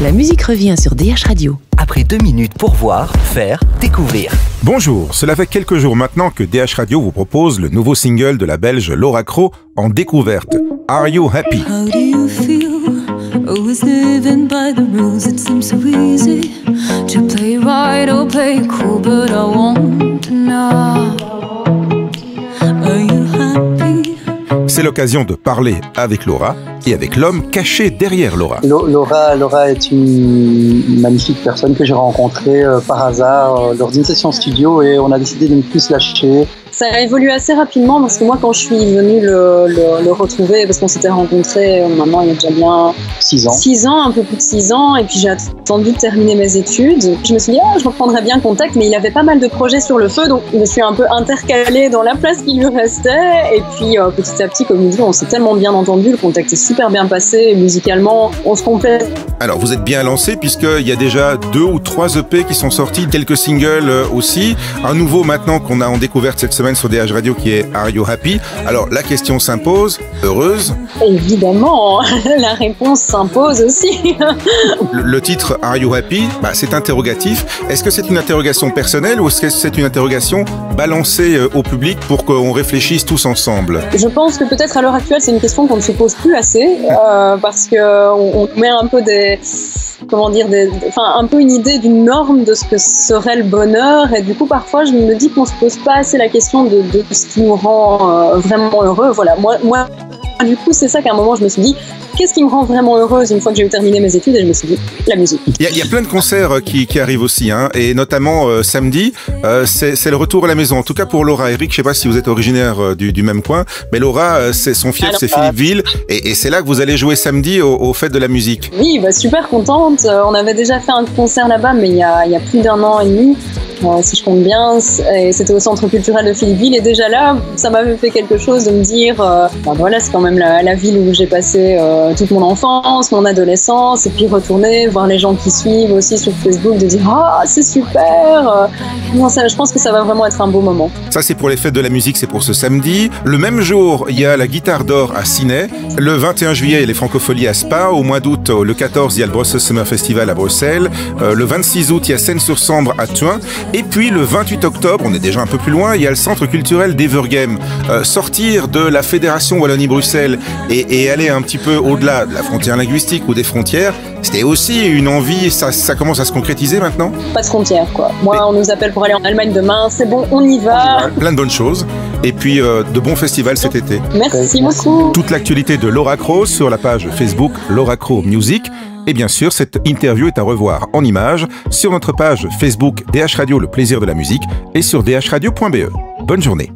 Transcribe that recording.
La musique revient sur DH Radio. Après 2 minutes pour voir, faire, découvrir. Bonjour, cela fait quelques jours maintenant que DH Radio vous propose le nouveau single de la Belge Laura Cros en découverte. Are You Happy? How do you feel? Always living by the rules, it seems so easy to play right or play cool, but I want to know. Are you happy? C'est l'occasion de parler avec Laura et avec l'homme caché derrière Laura. Laura est une magnifique personne que j'ai rencontrée par hasard lors d'une session studio et on a décidé de ne plus se lâcher. Ça a évolué assez rapidement parce que moi, quand je suis venue le retrouver, parce qu'on s'était rencontrés maintenant il y a déjà bien 6 ans. 6 ans, un peu plus de 6 ans, et puis j'ai attendu de terminer mes études. Je me suis dit, je reprendrais bien contact, mais il avait pas mal de projets sur le feu, donc je me suis un peu intercalée dans la place qui lui restait. Et puis petit à petit, comme il dit, on s'est tellement bien entendu, le contact est super bien passé, musicalement, on se complète. Alors vous êtes bien lancé puisqu'il y a déjà 2 ou 3 EP qui sont sortis, quelques singles aussi. Un nouveau maintenant qu'on a en découverte cette semaine sur DH Radio qui est Are You Happy? Alors la question s'impose, heureuse? Évidemment, la réponse s'impose aussi. Le titre Are You Happy? C'est interrogatif. Est-ce que c'est une interrogation personnelle ou est-ce que c'est une interrogation balancée au public pour qu'on réfléchisse tous ensemble? Je pense que peut-être à l'heure actuelle c'est une question qu'on ne se pose plus assez parce qu'on met un peu un peu une idée d'une norme de ce que serait le bonheur, et du coup parfois je me dis qu'on se pose pas assez la question de ce qui nous rend vraiment heureux. Voilà, moi du coup c'est ça qu'à un moment je me suis dit, qu'est-ce qui me rend vraiment heureuse une fois que j'ai terminé mes études, et je me suis dit, la musique. Il y a plein de concerts qui arrivent aussi, et notamment samedi, c'est le retour à la maison. En tout cas pour Laura. Eric, je sais pas si vous êtes originaire du même coin, mais Laura, son fief, c'est Philippeville, et c'est là que vous allez jouer samedi aux Fêtes de la musique. Oui, super contente. On avait déjà fait un concert là-bas, mais il y a plus d'1 an et demi. Si je compte bien, et c'était au centre culturel de Philippeville, et déjà là, ça m'avait fait quelque chose de me dire, voilà, c'est quand même la ville où j'ai passé toute mon enfance, mon adolescence, et puis retourner, voir les gens qui suivent aussi sur Facebook, de dire c'est super. Je pense que ça va vraiment être un beau moment. Ça, c'est pour les Fêtes de la musique, c'est pour ce samedi. Le même jour, il y a la Guitare d'Or à Ciney. Le 21 juillet, il y a les Francopholies à Spa. Au mois d'août, le 14, il y a le Brussels Summer Festival à Bruxelles. Le 26 août, il y a Seine-sur-Sambre à Thuin. Et puis le 28 octobre, on est déjà un peu plus loin, il y a le centre culturel d'Evergem. Sortir de la Fédération Wallonie-Bruxelles et aller un petit peu au-delà de la frontière linguistique ou des frontières, c'était aussi une envie, ça commence à se concrétiser maintenant? Pas de frontières, quoi. Moi, on nous appelle pour aller en Allemagne demain, c'est bon, on y va. Plein de bonnes choses. Et puis de bons festivals cet été. Merci beaucoup. Toute l'actualité de Laura Cros sur la page Facebook Laura Cros Music. Et bien sûr, cette interview est à revoir en images sur notre page Facebook DH Radio Le Plaisir de la Musique et sur dhradio.be. Bonne journée.